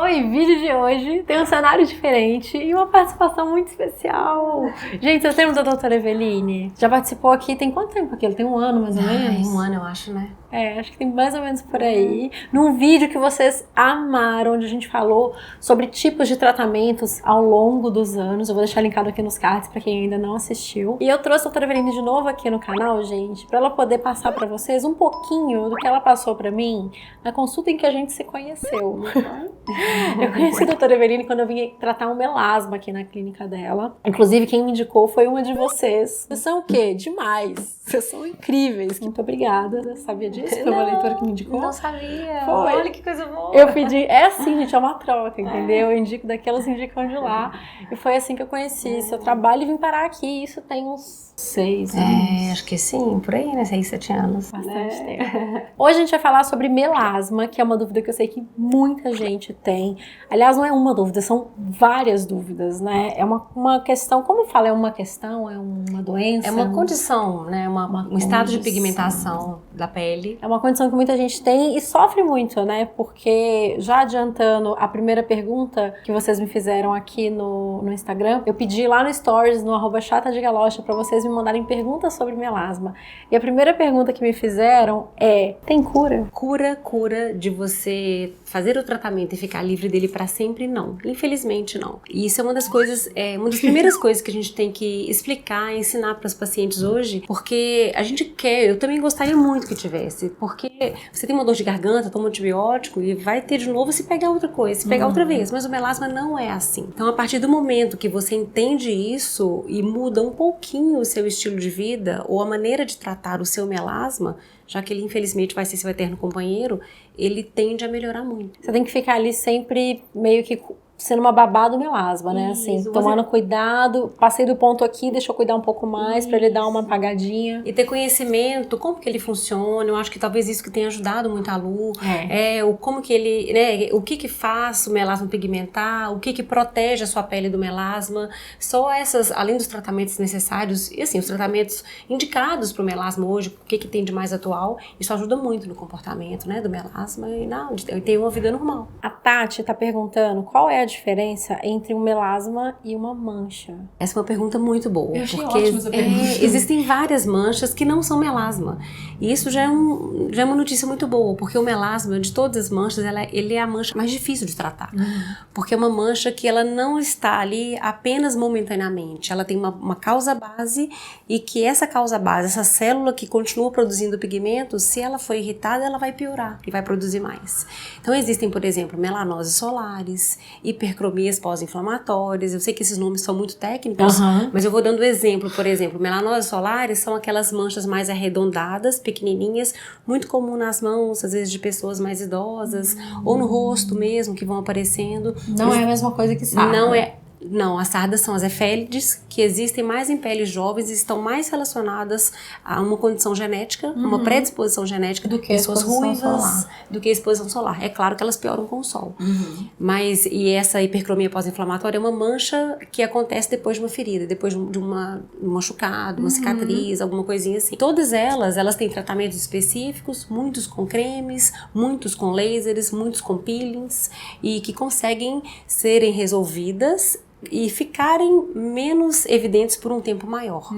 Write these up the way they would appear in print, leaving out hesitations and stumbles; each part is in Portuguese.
Oi, vídeo de hoje tem um cenário diferente e uma participação muito especial. Gente, vocês lembram da doutora Eveline? Já participou aqui, tem quanto tempo aqui? Ele tem um ano mais ou menos? Um ano eu acho, né? Acho que tem mais ou menos por aí. Num vídeo que vocês amaram, onde a gente falou sobre tipos de tratamentos ao longo dos anos. Eu vou deixar linkado aqui nos cards pra quem ainda não assistiu. E eu trouxe a doutora Eveline de novo aqui no canal, gente, pra ela poder passar pra vocês um pouquinho do que ela passou pra mim na consulta em que a gente se conheceu. Eu conheci a doutora Eveline quando eu vim tratar um melasma aqui na clínica dela. Inclusive, quem me indicou foi uma de vocês. Vocês são o quê? Demais. Vocês são incríveis. Muito obrigada. Eu sabia disso? Foi uma leitora que me indicou? Não sabia. Foi. Olha que coisa boa. Eu pedi. É assim, gente, é uma troca, entendeu? Eu indico daqui, elas indicam de lá. E foi assim que eu conheci seu trabalho e vim parar aqui. Isso tem uns 6 anos. Acho que sim, por aí, né? 6, 7 anos. Bastante tempo. Hoje a gente vai falar sobre melasma, que é uma dúvida que eu sei que muita gente tem. Aliás, não é uma dúvida, são várias dúvidas, né? É uma questão, como fala, é uma questão, é uma doença? É uma condição, né? Um estado de pigmentação da pele. É uma condição que muita gente tem e sofre muito, né? Porque, já adiantando a primeira pergunta que vocês me fizeram aqui no Instagram, eu pedi lá no Stories, no @chatadegalocha, pra vocês me mandarem perguntas sobre melasma. E a primeira pergunta que me fizeram é: tem cura? Cura de você fazer o tratamento e ficar livre dele pra sempre, não. Infelizmente, não. E isso é uma das coisas, uma das primeiras coisas que a gente tem que explicar, ensinar para os pacientes hoje, porque a gente quer, eu também gostaria muito que tivesse, porque você tem uma dor de garganta, toma antibiótico e vai ter de novo se pegar outra coisa, se pegar outra vez, mas o melasma não é assim. Então, a partir do momento que você entende isso e muda um pouquinho o seu estilo de vida ou a maneira de tratar o seu melasma, já que ele infelizmente vai ser seu eterno companheiro, ele tende a melhorar muito. Você tem que ficar ali sempre meio que sendo uma babá do melasma, né? Assim, tomando cuidado, passei do ponto aqui, deixa eu cuidar um pouco mais pra ele dar uma apagadinha. E ter conhecimento, como que ele funciona, eu acho que talvez isso que tenha ajudado muito a Lu, como que ele, né, o que faz o melasma pigmentar, o que protege a sua pele do melasma, só essas, além dos tratamentos necessários, e assim, os tratamentos indicados pro melasma hoje, o que tem de mais atual, isso ajuda muito no comportamento, né, do melasma e ter uma vida normal. A Tati tá perguntando qual é a diferença entre um melasma e uma mancha? Essa é uma pergunta muito boa, porque existem várias manchas que não são melasma. E isso já é uma notícia muito boa, porque o melasma, de todas as manchas, ele é a mancha mais difícil de tratar. Porque é uma mancha que ela não está ali apenas momentaneamente. Ela tem uma causa base e que essa causa base, essa célula que continua produzindo pigmento, se ela for irritada, ela vai piorar e vai produzir mais. Então existem, por exemplo, melanoses solares, hipercromias pós-inflamatórias. Eu sei que esses nomes são muito técnicos, mas eu vou dando exemplo. Por exemplo, melanoses solares são aquelas manchas mais arredondadas, pequenininhas, muito comum nas mãos, às vezes de pessoas mais idosas, ou no rosto mesmo, que vão aparecendo. Não é a mesma coisa que sarda. Não, as sardas são as efélides, que existem mais em peles jovens e estão mais relacionadas a uma condição genética, uma predisposição genética do que pessoas ruivas, solar. do que a exposição solar. É claro que elas pioram com o sol. Mas, e essa hipercromia pós-inflamatória é uma mancha que acontece depois de uma ferida, depois de um machucado, uma cicatriz, alguma coisinha assim. Todas elas têm tratamentos específicos, muitos com cremes, muitos com lasers, muitos com peelings, e que conseguem serem resolvidas e ficarem menos evidentes por um tempo maior.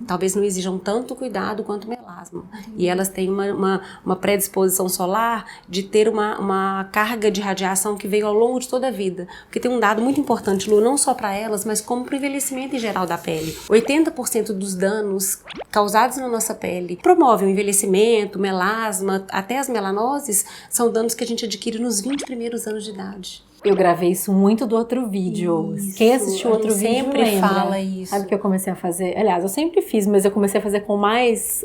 Talvez não exijam tanto cuidado quanto o melasma. E elas têm uma predisposição solar de ter uma carga de radiação que veio ao longo de toda a vida. Porque tem um dado muito importante, Lu, não só para elas, mas como para o envelhecimento em geral da pele. 80% dos danos causados na nossa pele promovem o envelhecimento, melasma, até as melanoses, são danos que a gente adquire nos 20 primeiros anos de idade. Eu gravei isso muito do outro vídeo. Isso, quem assistiu o outro vídeo sempre fala isso. Sabe o que eu comecei a fazer? Aliás, eu sempre fiz, mas eu comecei a fazer com mais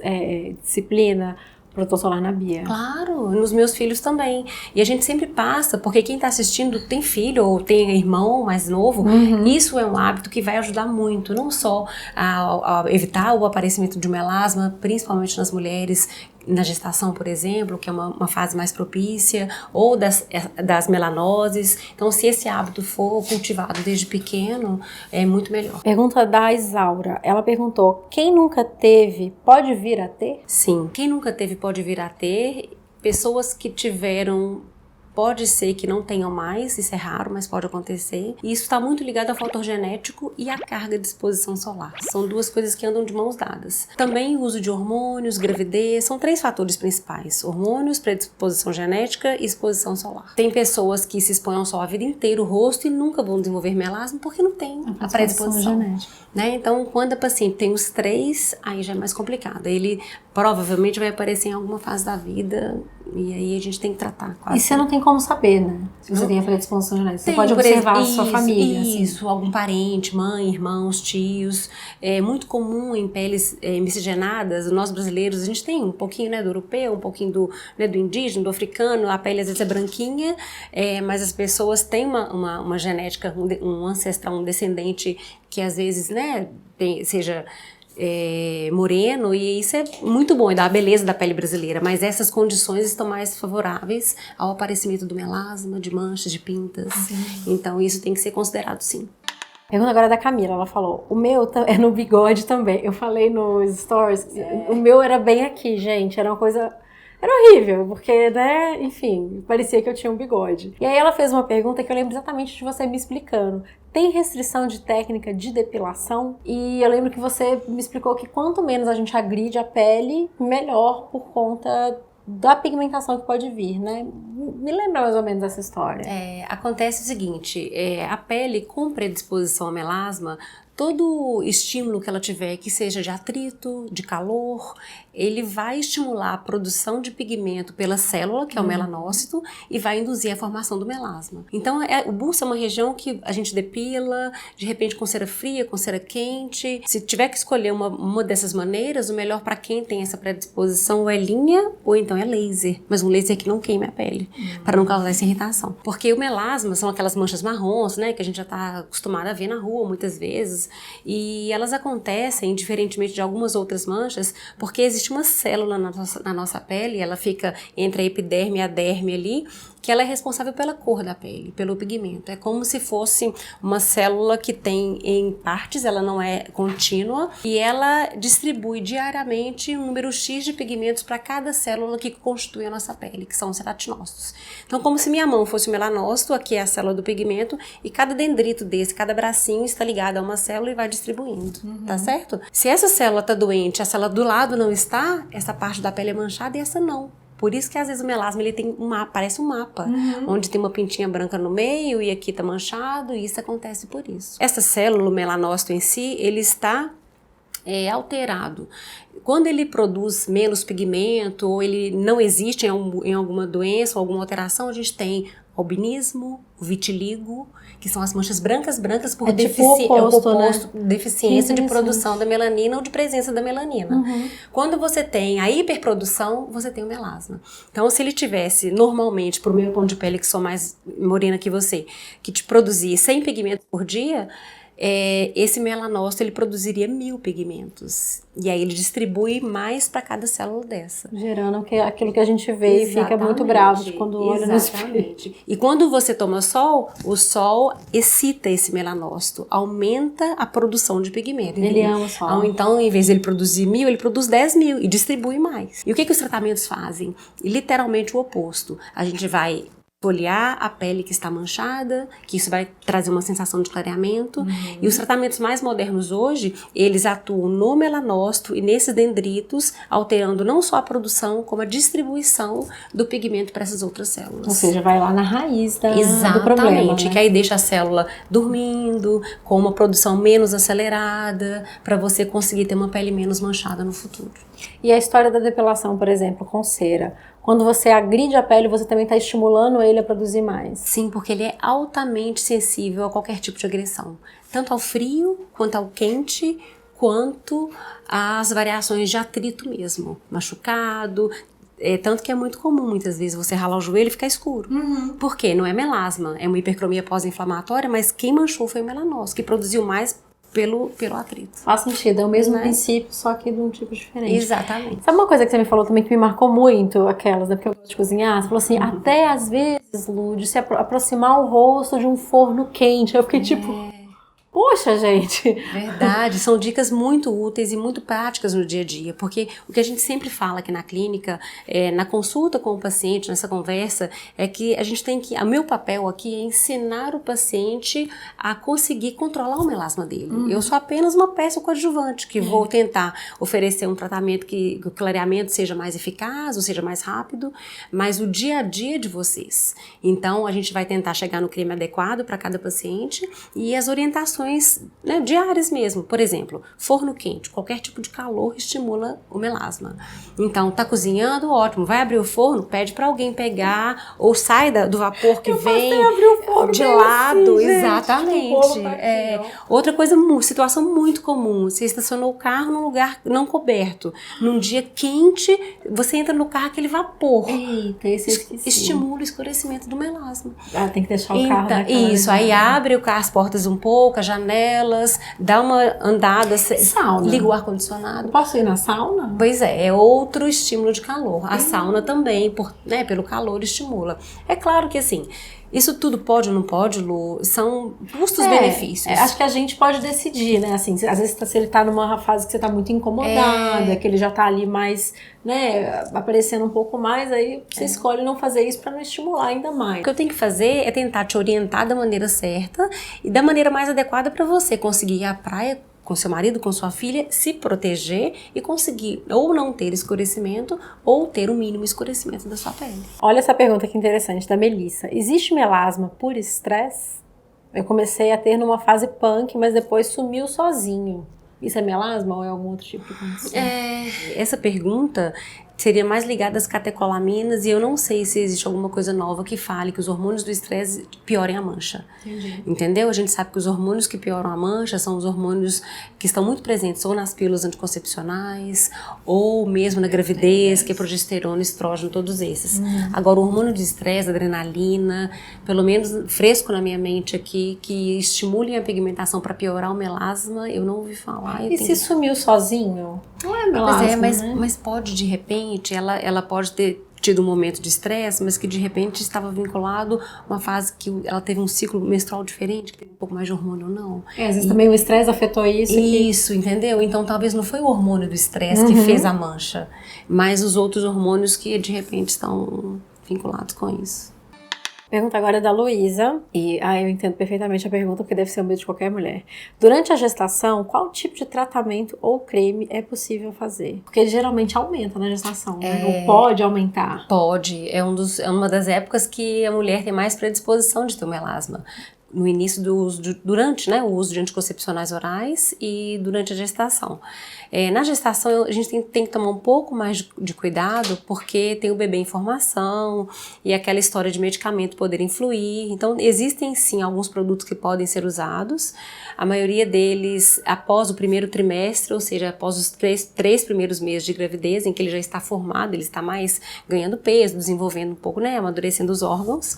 disciplina. Protetor solar na Bia. Claro, nos meus filhos também. E a gente sempre passa, porque quem tá assistindo tem filho ou tem irmão mais novo, isso é um hábito que vai ajudar muito, não só a evitar o aparecimento de um melasma, principalmente nas mulheres, na gestação, por exemplo, que é uma fase mais propícia, ou das melanoses. Então, se esse hábito for cultivado desde pequeno, é muito melhor. Pergunta da Isaura. Ela perguntou: quem nunca teve pode vir a ter? Sim, quem nunca teve pode vir a ter. Pessoas que tiveram pode ser que não tenham mais, isso é raro, mas pode acontecer. E isso está muito ligado ao fator genético e à carga de exposição solar. São duas coisas que andam de mãos dadas. Também o uso de hormônios, gravidez, são 3 fatores principais: hormônios, predisposição genética e exposição solar. Tem pessoas que se expõem ao sol a vida inteira, o rosto, e nunca vão desenvolver melasma porque não tem a predisposição genética. Né? Então, quando a paciente tem os 3, aí já é mais complicado. Ele provavelmente vai aparecer em alguma fase da vida e aí a gente tem que tratar. E você não tem como saber, né? Se você tem a predisposição genética. Você pode observar a sua família. Isso, algum parente, mãe, irmãos, tios. É muito comum em peles miscigenadas, nós brasileiros, a gente tem um pouquinho, né, do europeu, um pouquinho do indígena, do africano, a pele às vezes é branquinha, mas as pessoas têm uma genética, um ancestral, um descendente que às vezes, né, seja moreno, e isso é muito bom, e dá a beleza da pele brasileira, mas essas condições estão mais favoráveis ao aparecimento do melasma, de manchas, de pintas. Então isso tem que ser considerado, sim. Pergunta agora da Camila, ela falou, o meu é no bigode também. Eu falei nos stories, o meu era bem aqui, gente, era uma coisa... Era horrível, porque, né, enfim, parecia que eu tinha um bigode. E aí ela fez uma pergunta que eu lembro exatamente de você me explicando. Tem restrição de técnica de depilação? E eu lembro que você me explicou que quanto menos a gente agride a pele, melhor por conta da pigmentação que pode vir, né? Me lembra mais ou menos essa história. Acontece o seguinte, a pele com predisposição ao melasma, todo estímulo que ela tiver, que seja de atrito, de calor, ele vai estimular a produção de pigmento pela célula, que é o melanócito, e vai induzir a formação do melasma. Então, o buço é uma região que a gente depila, de repente com cera fria, com cera quente. Se tiver que escolher uma dessas maneiras, o melhor para quem tem essa predisposição é linha ou então é laser. Mas um laser que não queime a pele, para não causar essa irritação. Porque o melasma são aquelas manchas marrons, né, que a gente já está acostumado a ver na rua muitas vezes, e elas acontecem, diferentemente de algumas outras manchas, porque existe uma célula na nossa pele, ela fica entre a epiderme e a derme ali, que ela é responsável pela cor da pele, pelo pigmento. É como se fosse uma célula que tem em partes, ela não é contínua, e ela distribui diariamente um número X de pigmentos para cada célula que constitui a nossa pele, que são os ceratinócitos. Então, como se minha mão fosse o melanócito, aqui é a célula do pigmento, e cada dendrito desse, cada bracinho está ligado a uma célula e vai distribuindo, tá certo? Se essa célula está doente, a célula do lado não está, essa parte da pele é manchada e essa não. Por isso que às vezes o melasma ele tem parece um mapa, onde tem uma pintinha branca no meio e aqui tá manchado, e isso acontece por isso. Essa célula, o melanócito em si, ele está alterado. Quando ele produz menos pigmento, ou ele não existe em alguma doença ou alguma alteração, a gente tem albinismo, vitiligo, que são as manchas brancas por deficiência de produção da melanina ou de presença da melanina. Quando você tem a hiperprodução, você tem o melasma. Então, se ele tivesse normalmente, pro meu tom de pele, que sou mais morena que você, que te produzir 100 pigmentos por dia, esse melanócito ele produziria 1000 pigmentos. E aí ele distribui mais para cada célula dessa. Gerando aquilo que a gente vê e fica muito bravo quando olha no espelho. E quando você toma sol, o sol excita esse melanócito, aumenta a produção de pigmento. Ele ama o sol. Então, em vez de ele produzir 1000, ele produz 10.000 e distribui mais. E o que os tratamentos fazem? Literalmente o oposto. A gente vai folhear a pele que está manchada, que isso vai trazer uma sensação de clareamento. E os tratamentos mais modernos hoje, eles atuam no melanócito e nesses dendritos, alterando não só a produção, como a distribuição do pigmento para essas outras células. Ou seja, vai lá na raiz do problema. Exatamente, que aí deixa a célula dormindo, com uma produção menos acelerada, para você conseguir ter uma pele menos manchada no futuro. E a história da depilação, por exemplo, com cera. Quando você agride a pele, você também está estimulando ele a produzir mais. Sim, porque ele é altamente sensível a qualquer tipo de agressão. Tanto ao frio, quanto ao quente, quanto às variações de atrito mesmo. Machucado, tanto que é muito comum, muitas vezes, você ralar o joelho e ficar escuro. Por quê? Não é melasma, é uma hipercromia pós-inflamatória, mas quem manchou foi o melanócito, que produziu mais pelo atrito. Faz sentido, é o mesmo princípio, só que de um tipo diferente. Exatamente. Sabe uma coisa que você me falou também que me marcou muito, aquelas, né, porque eu gosto de cozinhar? Você falou assim, até às vezes, Lu, de se aproximar o rosto de um forno quente. Eu fiquei tipo, pô, Poxa, gente! Verdade, são dicas muito úteis e muito práticas no dia a dia, porque o que a gente sempre fala aqui na clínica, na consulta com o paciente, nessa conversa, é que a gente tem que, o meu papel aqui é ensinar o paciente a conseguir controlar o melasma dele. Eu sou apenas uma peça coadjuvante, que vou tentar oferecer um tratamento que o clareamento seja mais eficaz, ou seja mais rápido, mas o dia a dia de vocês. Então, a gente vai tentar chegar no creme adequado para cada paciente e as orientações, né, diárias mesmo. Por exemplo, forno quente, qualquer tipo de calor estimula o melasma. Então, tá cozinhando, ótimo, vai abrir o forno, pede para alguém pegar ou sai do vapor que vem de lado, assim, exatamente. Outra coisa, situação muito comum, você estacionou o carro num lugar não coberto, num dia quente, você entra no carro, aquele vapor. Eita, esse estimula o escurecimento do melasma. Tem que deixar o carro isso, aí abre as portas um pouco, as janelas, dá uma andada, sauna. Liga o ar-condicionado. Posso ir na sauna? Pois é outro estímulo de calor. A sauna também, pelo calor, estimula. É claro que assim, isso tudo pode ou não pode, Lu, são custos-benefícios. Acho que a gente pode decidir, né? Assim, às vezes se ele tá numa fase que você tá muito incomodada, que ele já tá ali mais, né, aparecendo um pouco mais, aí você escolhe não fazer isso pra não estimular ainda mais. O que eu tenho que fazer é tentar te orientar da maneira certa e da maneira mais adequada pra você conseguir ir à praia com seu marido, com sua filha, se proteger e conseguir ou não ter escurecimento ou ter o mínimo escurecimento da sua pele. Olha essa pergunta que interessante, da Melissa. Existe melasma por estresse? Eu comecei a ter numa fase punk, mas depois sumiu sozinho. Isso é melasma ou é algum outro tipo de condição? Essa pergunta seria mais ligada às catecolaminas e eu não sei se existe alguma coisa nova que fale que os hormônios do estresse piorem a mancha. Entendi. Entendeu? A gente sabe que os hormônios que pioram a mancha são os hormônios que estão muito presentes ou nas pílulas anticoncepcionais ou mesmo na gravidez, que é progesterona, estrógeno, todos esses. Agora, o hormônio de estresse, adrenalina, pelo menos fresco na minha mente aqui, que estimulem a pigmentação para piorar o melasma, eu não ouvi falar. E se sumiu sozinho? Não é melasma, mas pode de repente, ela pode ter tido um momento de estresse, mas que de repente estava vinculado a uma fase que ela teve um ciclo menstrual diferente, que teve um pouco mais de hormônio ou não. Às vezes também o estresse afetou isso. Isso, entendeu? Então talvez não foi o hormônio do estresse que fez a mancha, mas os outros hormônios que de repente estão vinculados com isso. Pergunta agora é da Luísa, e eu entendo perfeitamente a pergunta, porque deve ser o medo de qualquer mulher. Durante a gestação, qual tipo de tratamento ou creme é possível fazer? Porque geralmente aumenta na gestação, né? Ou pode aumentar? Pode, é uma das épocas que a mulher tem mais predisposição de ter o melasma. No início do uso, durante o uso de anticoncepcionais orais e durante a gestação. Na gestação, a gente tem que tomar um pouco mais de cuidado, porque tem o bebê em formação e aquela história de medicamento poder influir. Então, existem sim alguns produtos que podem ser usados. A maioria deles após o primeiro trimestre, ou seja, após os três primeiros meses de gravidez, em que ele já está formado, ele está mais ganhando peso, desenvolvendo um pouco, amadurecendo os órgãos.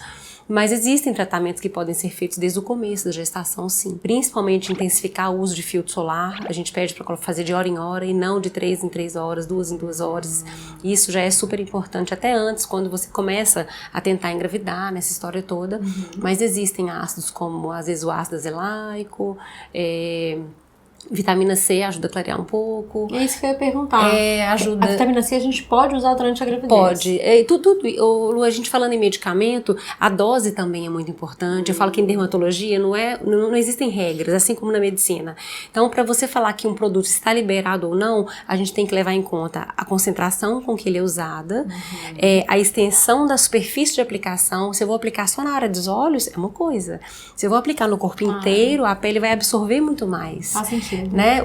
Mas existem tratamentos que podem ser feitos desde o começo da gestação, sim. Principalmente intensificar o uso de filtro solar. A gente pede para fazer de hora em hora e não de 3 em 3 horas, 2 em 2 horas. Isso já é super importante até antes, quando você começa a tentar engravidar, nessa história toda. Mas existem ácidos como, às vezes, o ácido azelaico, vitamina C ajuda a clarear um pouco. É isso que eu ia perguntar. Ajuda. A vitamina C a gente pode usar durante a gravidez? Pode. A gente falando em medicamento, a dose também é muito importante. Eu falo que em dermatologia não existem regras, assim como na medicina. Então, para você falar que um produto está liberado ou não, a gente tem que levar em conta a concentração com que ele é usada, a extensão da superfície de aplicação. Se eu vou aplicar só na área dos olhos, é uma coisa. Se eu vou aplicar no corpo inteiro, a pele vai absorver muito mais. Faz sentido.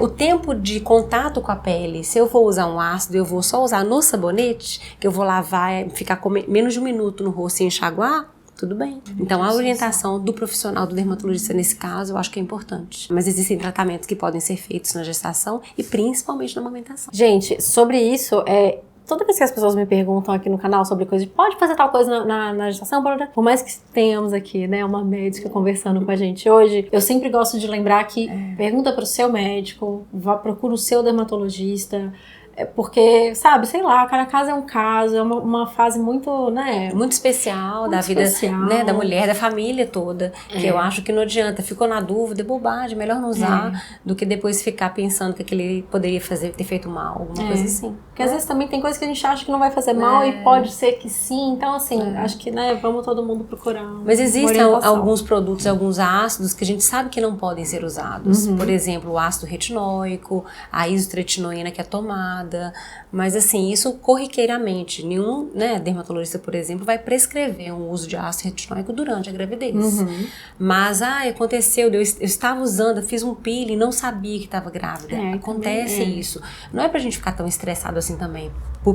O tempo de contato com a pele, se eu for usar um ácido, eu vou só usar no sabonete, que eu vou lavar, ficar com menos de 1 minuto no rosto e enxaguar, tudo bem. Então, a orientação do profissional, do dermatologista nesse caso, eu acho que é importante. Mas existem tratamentos que podem ser feitos na gestação e principalmente na amamentação. Gente, sobre isso, toda vez que as pessoas me perguntam aqui no canal sobre coisa de pode fazer tal coisa na gestação, por mais que tenhamos aqui, uma médica conversando com a gente hoje, eu sempre gosto de lembrar que pergunta pro seu médico, procura o seu dermatologista, Porque, sabe, sei lá, cada caso é um caso, é uma fase muito, né? Muito especial Muito da vida, especial. né, da mulher, da família toda. Que eu acho que não adianta. Ficou na dúvida, é bobagem, melhor não usar do que depois ficar pensando que aquele poderia ter feito mal, alguma coisa assim. Porque às vezes também tem coisas que a gente acha que não vai fazer mal e pode ser que sim. Então, assim, acho que, né, vamos todo mundo procurar. Mas existem alguns produtos, alguns ácidos que a gente sabe que não podem ser usados. Por exemplo, o ácido retinóico, a isotretinoína que é tomada. Mas assim, isso corriqueiramente. Nenhum, né, dermatologista, por exemplo, vai prescrever um uso de ácido retinóico durante a gravidez. Mas, aconteceu, eu estava usando, eu fiz um peeling, não sabia que estava grávida. Acontece isso. Não é pra gente ficar tão estressado assim também.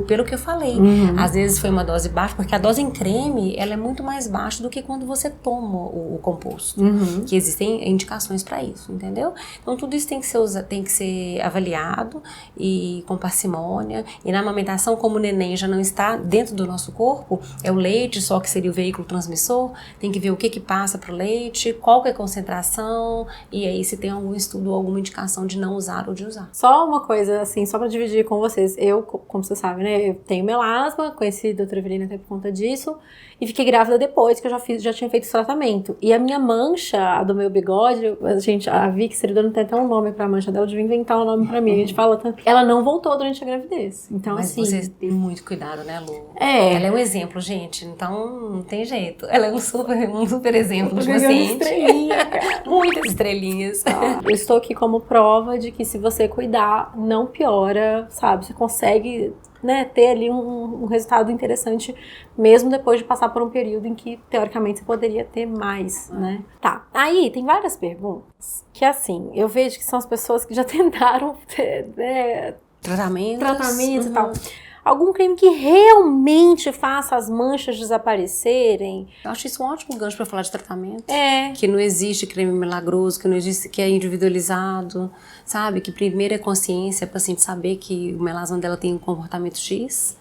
Pelo que eu falei. Às vezes foi uma dose baixa, porque a dose em creme, ela é muito mais baixa do que quando você toma o composto. Que existem indicações para isso, entendeu? Então tudo isso tem que ser avaliado e com parcimônia. E na amamentação, como o neném já não está dentro do nosso corpo, é o leite só que seria o veículo transmissor, tem que ver o que passa pro leite, qual que é a concentração, e aí se tem algum estudo ou alguma indicação de não usar ou de usar. Só uma coisa, assim, só pra dividir com vocês. Eu, como você sabe, né, eu tenho melasma, conheci a doutora Evelina até por conta disso, e fiquei grávida depois que eu já tinha feito esse tratamento. E a minha mancha, a do meu bigode, a Vicky Seridano tem até um nome pra mancha dela, eu devia inventar um nome pra mim, a gente fala tanto. Ela não voltou durante a gravidez. Então, mas assim... você tem muito cuidado, né, Lu? Ela é um exemplo, gente, então não tem jeito. Ela é um super exemplo de paciente. Muitas estrelinhas. Eu estou aqui como prova de que se você cuidar, não piora, sabe? Você consegue, né, ter ali um resultado interessante, mesmo depois de passar por um período em que, teoricamente, você poderia ter mais, né? Tá, aí tem várias perguntas que, assim, eu vejo que são as pessoas que já tentaram ter, né, tratamentos e tal. Algum creme que realmente faça as manchas desaparecerem. Eu acho isso um ótimo gancho para falar de tratamento. Que não existe creme milagroso, que não existe, que é individualizado, sabe? Que primeiro é consciência, a paciente saber que o melasma dela tem um comportamento X.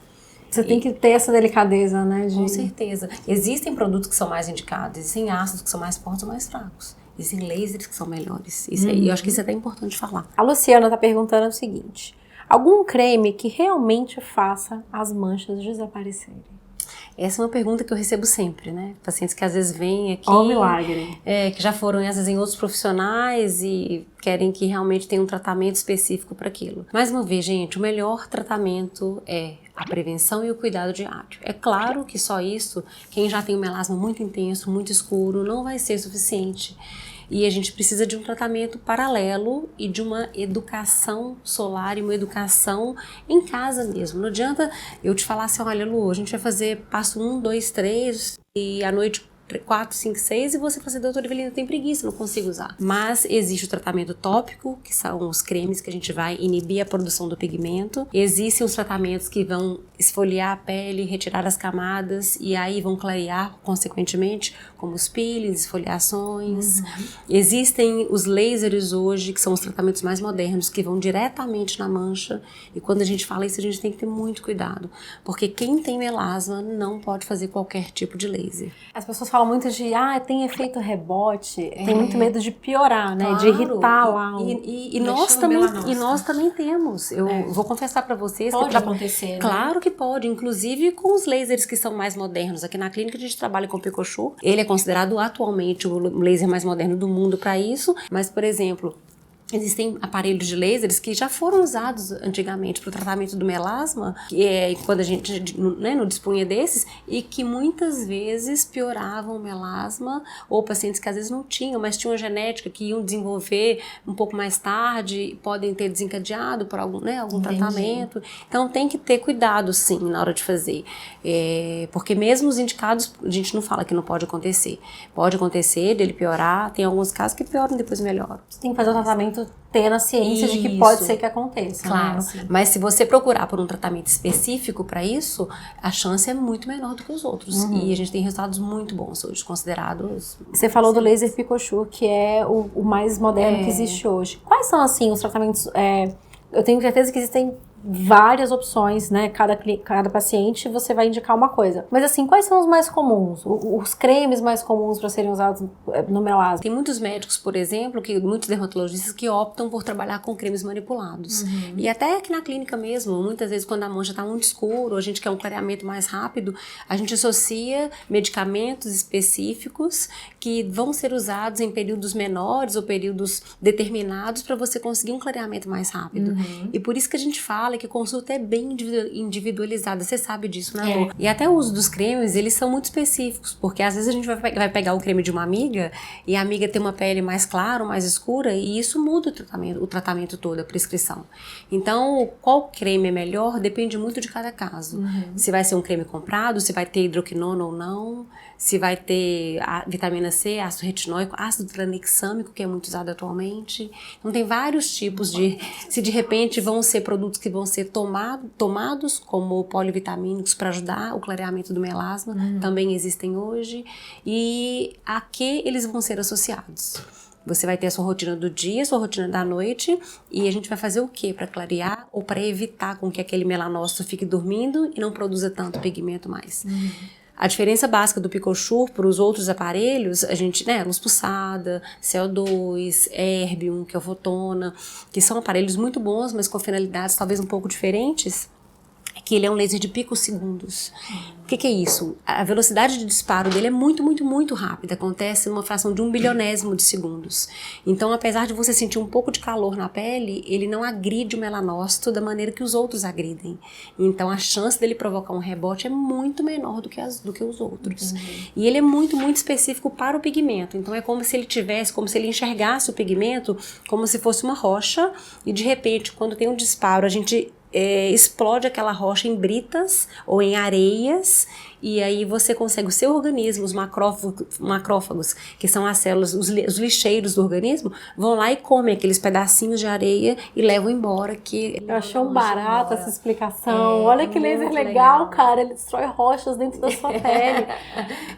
Você tem que ter essa delicadeza, né? Com certeza. Existem produtos que são mais indicados, existem ácidos que são mais fortes ou mais fracos. Existem lasers que são melhores. Isso aí, eu acho que isso é até importante falar. A Luciana tá perguntando o seguinte: algum creme que realmente faça as manchas desaparecerem? Essa é uma pergunta que eu recebo sempre, né? Pacientes que às vezes vêm aqui... Ó, milagre. Que já foram, às vezes, em outros profissionais e querem que realmente tenha um tratamento específico para aquilo. Mais uma vez, gente, o melhor tratamento é a prevenção e o cuidado diário. É claro que só isso, quem já tem um melasma muito intenso, muito escuro, não vai ser suficiente. E a gente precisa de um tratamento paralelo e de uma educação solar e uma educação em casa mesmo. Não adianta eu te falar assim, olha, Lu, a gente vai fazer passo 1, 2, 3 e à noite 4, 5, 6 e você fala assim, doutora Evelina, tem preguiça, não consigo usar. Mas existe o tratamento tópico, que são os cremes que a gente vai inibir a produção do pigmento. Existem os tratamentos que vão esfoliar a pele, retirar as camadas e aí vão clarear consequentemente, como os peelings, esfoliações. Existem os lasers hoje, que são os tratamentos mais modernos, que vão diretamente na mancha. E quando a gente fala isso, a gente tem que ter muito cuidado, porque quem tem melasma não pode fazer qualquer tipo de laser. As pessoas falam muito de, tem efeito rebote, tem muito medo de piorar, né? Claro. De irritar lá. E nós também temos. Eu vou confessar pra vocês pode que acontecer, claro, né? Que pode, inclusive com os lasers que são mais modernos. Aqui na clínica a gente trabalha com o Picochu. Ele é considerado atualmente o laser mais moderno do mundo para isso, mas, por exemplo, existem aparelhos de lasers que já foram usados antigamente para o tratamento do melasma, quando a gente, né, não dispunha desses, e que muitas vezes pioravam o melasma, ou pacientes que às vezes não tinham, mas tinham genética que iam desenvolver um pouco mais tarde, podem ter desencadeado por algum tratamento. Então tem que ter cuidado, sim, na hora de fazer. Porque mesmo os indicados, a gente não fala que não pode acontecer. Pode acontecer dele piorar, tem alguns casos que pioram e depois melhoram. Você tem que fazer o tratamento tendo a ciência de que pode ser que aconteça. Claro, né? Mas se você procurar por um tratamento específico para isso, a chance é muito menor do que os outros. E a gente tem resultados muito bons hoje, considerados... Você falou do laser Picochu, que é o mais moderno que existe hoje. Quais são, assim, os tratamentos... eu tenho certeza que existem várias opções, né? Cada paciente você vai indicar uma coisa. Mas assim, quais são os mais comuns? Os cremes mais comuns para serem usados no melasma? Tem muitos médicos, por exemplo, muitos dermatologistas que optam por trabalhar com cremes manipulados. E até aqui na clínica mesmo, muitas vezes quando a mancha está muito escura, ou a gente quer um clareamento mais rápido, a gente associa medicamentos específicos que vão ser usados em períodos menores ou períodos determinados para você conseguir um clareamento mais rápido. E por isso que a gente fala que a consulta é bem individualizada, você sabe disso, né, amor? E até o uso dos cremes, eles são muito específicos, porque às vezes a gente vai pegar o creme de uma amiga e a amiga tem uma pele mais clara ou mais escura e isso muda o tratamento todo, a prescrição. Então, qual creme é melhor depende muito de cada caso. Se vai ser um creme comprado, se vai ter hidroquinona ou não, se vai ter a vitamina C, ácido retinóico, ácido tranexâmico, que é muito usado atualmente. Então, tem vários tipos se de repente vão ser produtos que vão ser tomados como polivitamínicos para ajudar o clareamento do melasma, também existem hoje, e a que eles vão ser associados. Você vai ter a sua rotina do dia, a sua rotina da noite, e a gente vai fazer o quê para clarear ou para evitar com que aquele melanócito fique dormindo e não produza tanto pigmento mais. A diferença básica do Picochur para os outros aparelhos, a gente, né, luz pulsada, CO2, Erbium, que é o Fotona, que são aparelhos muito bons, mas com finalidades talvez um pouco diferentes, é que ele é um laser de picosegundos. O que é isso? A velocidade de disparo dele é muito, muito, muito rápida. Acontece numa fração de 1 bilionésimo de segundos. Então, apesar de você sentir um pouco de calor na pele, ele não agride o melanócito da maneira que os outros agridem. Então, a chance dele provocar um rebote é muito menor do que os outros. E ele é muito, muito específico para o pigmento. Então, é como se ele enxergasse o pigmento como se fosse uma rocha e, de repente, quando tem um disparo, a gente explode aquela rocha em britas ou em areias, e aí você consegue, o seu organismo, os macrófagos, que são as células, os lixeiros do organismo, vão lá e comem aqueles pedacinhos de areia e levam embora. Eu achei um barato essa explicação. Olha que laser legal, cara. Ele destrói rochas dentro da sua pele.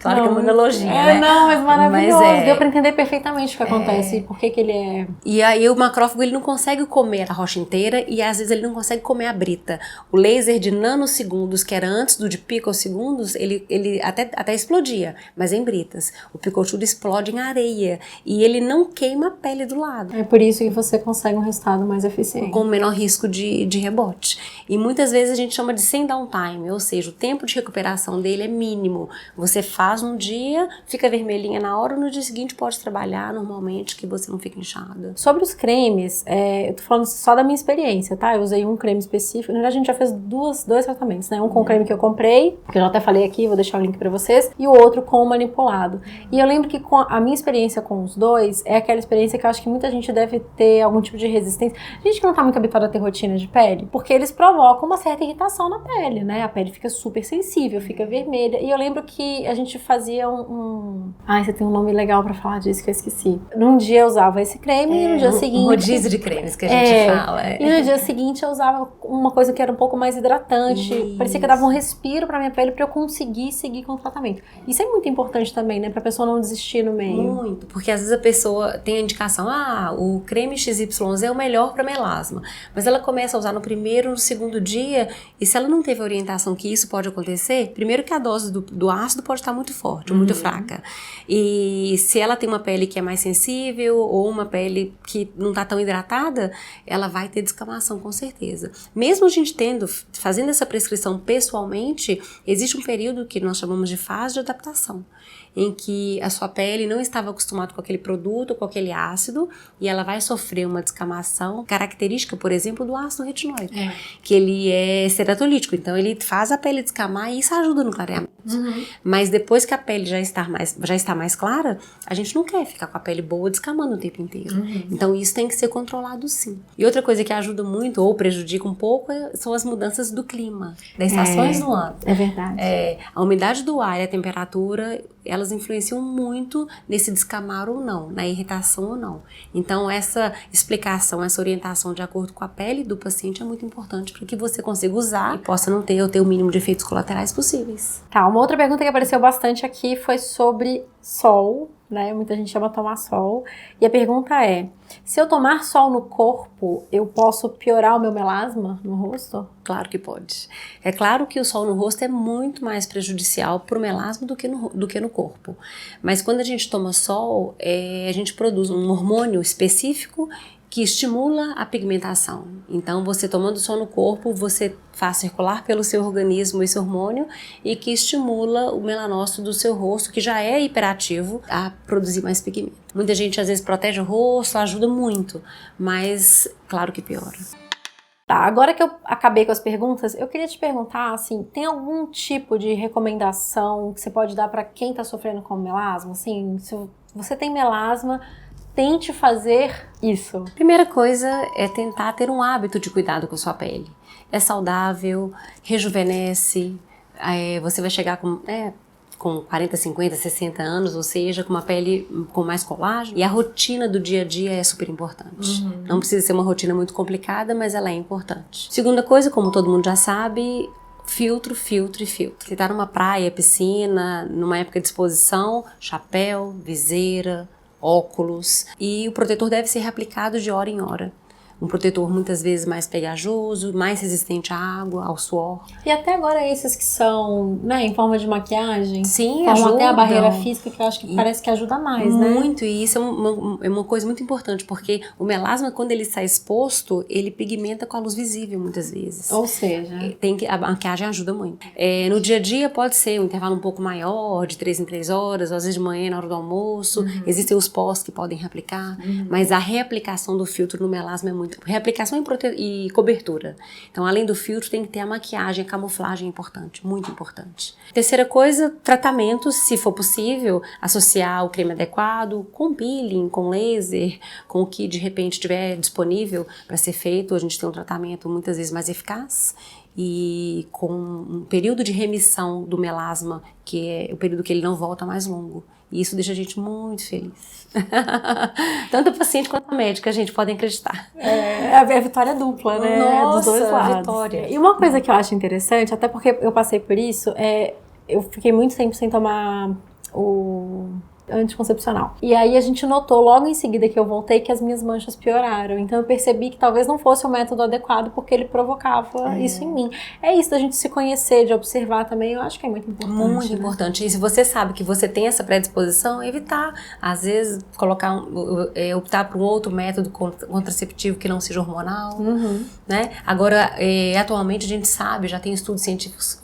Claro que é uma analogia, né? Não, mas maravilhoso. Deu pra entender perfeitamente o que acontece e por que ele é... E aí o macrófago, ele não consegue comer a rocha inteira e às vezes ele não consegue comer a brita. O laser de nanosegundos, que era antes do de picosegundos, ele até explodia, mas em britas. O Picochur explode em areia e ele não queima a pele do lado. É por isso que você consegue um resultado mais eficiente. Com menor risco de rebote. E muitas vezes a gente chama de sem downtime, ou seja, o tempo de recuperação dele é mínimo. Você faz um dia, fica vermelhinha na hora, no dia seguinte pode trabalhar normalmente, que você não fica inchada. Sobre os cremes, eu tô falando só da minha experiência, tá? Eu usei um creme específico, na verdade a gente já fez dois tratamentos, né? Um com o creme que eu comprei, que eu já até falei aqui, vou deixar o link pra vocês, e o outro com o manipulado. E eu lembro que com a minha experiência com os dois, é aquela experiência que eu acho que muita gente deve ter algum tipo de resistência. Gente que não tá muito habituada a ter rotina de pele, porque eles provocam uma certa irritação na pele, né? A pele fica super sensível, fica vermelha. E eu lembro que a gente fazia Ai, você tem um nome legal pra falar disso que eu esqueci. Num dia eu usava esse creme e no dia seguinte... Um rodízio de cremes que a gente fala. E no dia seguinte eu usava uma coisa que era um pouco mais hidratante. Isso. Parecia que dava um respiro pra minha pele pra eu conseguir seguir com o tratamento. Isso é muito importante também, né? Pra pessoa não desistir no meio. Muito, porque às vezes a pessoa tem a indicação, o creme XYZ é o melhor pra melasma. Mas ela começa a usar no primeiro, no segundo dia, e se ela não teve orientação que isso pode acontecer, primeiro que a dose do ácido pode estar muito forte, muito fraca. E se ela tem uma pele que é mais sensível, ou uma pele que não está tão hidratada, ela vai ter descamação com certeza. Mesmo a gente fazendo essa prescrição pessoalmente, existe um período que nós chamamos de fase de adaptação, em que a sua pele não estava acostumada com aquele produto, com aquele ácido, e ela vai sofrer uma descamação característica, por exemplo, do ácido retinóico, que ele é ceratolítico, então ele faz a pele descamar e isso ajuda no clareamento. Mas depois que a pele já está mais clara, a gente não quer ficar com a pele boa descamando o tempo inteiro. Então isso tem que ser controlado sim. E outra coisa que ajuda muito ou prejudica um pouco são as mudanças do clima, das estações do ano. É verdade. A umidade do ar e a temperatura, elas influenciam muito nesse descamar ou não, na irritação ou não. Então essa explicação, essa orientação de acordo com a pele do paciente é muito importante para que você consiga usar e possa não ter o mínimo de efeitos colaterais possíveis. Tá, uma outra pergunta que apareceu bastante aqui foi sobre sol né? Muita gente chama tomar sol. E a pergunta é, se eu tomar sol no corpo, eu posso piorar o meu melasma no rosto? Claro que pode. É claro que o sol no rosto é muito mais prejudicial para o melasma do que no corpo. Mas quando a gente toma sol, a gente produz um hormônio específico que estimula a pigmentação. Então, você tomando sol no corpo, você faz circular pelo seu organismo esse hormônio e que estimula o melanócito do seu rosto, que já é hiperativo, a produzir mais pigmento. Muita gente às vezes protege o rosto, ajuda muito, mas claro que piora. Tá, agora que eu acabei com as perguntas, eu queria te perguntar, assim, tem algum tipo de recomendação que você pode dar para quem tá sofrendo com melasma? Assim, se você tem melasma, tente fazer isso. Primeira coisa é tentar ter um hábito de cuidado com a sua pele. É saudável, rejuvenesce, você vai chegar com 40, 50, 60 anos, ou seja, com uma pele com mais colágeno. E a rotina do dia a dia é super importante. Não precisa ser uma rotina muito complicada, mas ela é importante. Segunda coisa, como todo mundo já sabe, filtro, filtro e filtro. Você tá numa praia, piscina, numa época de exposição, chapéu, viseira, óculos, e o protetor deve ser reaplicado de hora em hora. Um protetor muitas vezes mais pegajoso, mais resistente à água, ao suor. E até agora esses que são, né, em forma de maquiagem, sim, formam até a barreira física, que eu acho que parece que ajuda mais, né? Muito, e isso é uma coisa muito importante, porque o melasma, quando ele está exposto, ele pigmenta com a luz visível muitas vezes. Ou seja, a maquiagem ajuda muito. No dia a dia pode ser um intervalo um pouco maior, de 3 em 3 horas, ou às vezes de manhã, na hora do almoço. Existem os pós que podem reaplicar, mas a reaplicação do filtro no melasma é muito. Reaplicação e cobertura. Então, além do filtro, tem que ter a maquiagem, a camuflagem é importante, muito importante. Terceira coisa, tratamentos, se for possível, associar o creme adequado com peeling, com laser, com o que de repente estiver disponível para ser feito. A gente tem um tratamento muitas vezes mais eficaz e com um período de remissão do melasma, que é o período que ele não volta mais longo. E isso deixa a gente muito feliz. Tanto o paciente quanto a médica, a gente pode acreditar. É a vitória dupla, né? Nossa, dos dois lados. Vitória. E uma coisa que eu acho interessante, até porque eu passei por isso, eu fiquei muito tempo sem tomar o anticoncepcional. E aí a gente notou logo em seguida que eu voltei que as minhas manchas pioraram. Então eu percebi que talvez não fosse o método adequado porque ele provocava isso em mim. É isso da gente se conhecer, de observar também, eu acho que é muito importante. Muito importante. E se você sabe que você tem essa predisposição, evitar. Às vezes, optar por um outro método contraceptivo que não seja hormonal. Né? Agora, atualmente a gente sabe, já tem estudos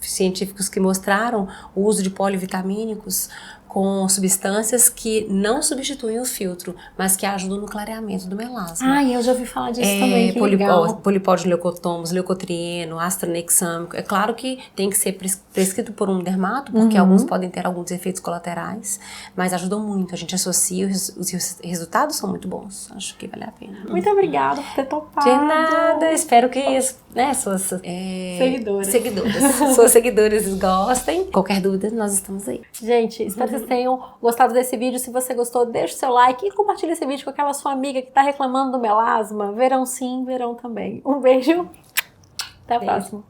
científicos que mostraram o uso de polivitamínicos com substâncias que não substituem o filtro, mas que ajudam no clareamento do melasma. Eu já ouvi falar disso também, que legal. Polipódio leucotomos, leucotrieno, astronexâmico. É claro que tem que ser prescrito por um dermato, porque alguns podem ter alguns efeitos colaterais, mas ajudam muito. A gente associa, os resultados são muito bons. Acho que vale a pena. Muito obrigada por ter topado. De nada. Espero que suas suas seguidoras gostem. Qualquer dúvida, nós estamos aí. Gente, espero que vocês tenham gostado desse vídeo. Se você gostou, deixa o seu like e compartilha esse vídeo com aquela sua amiga que tá reclamando do melasma. Verão sim, verão também. Um beijo. Até a próxima.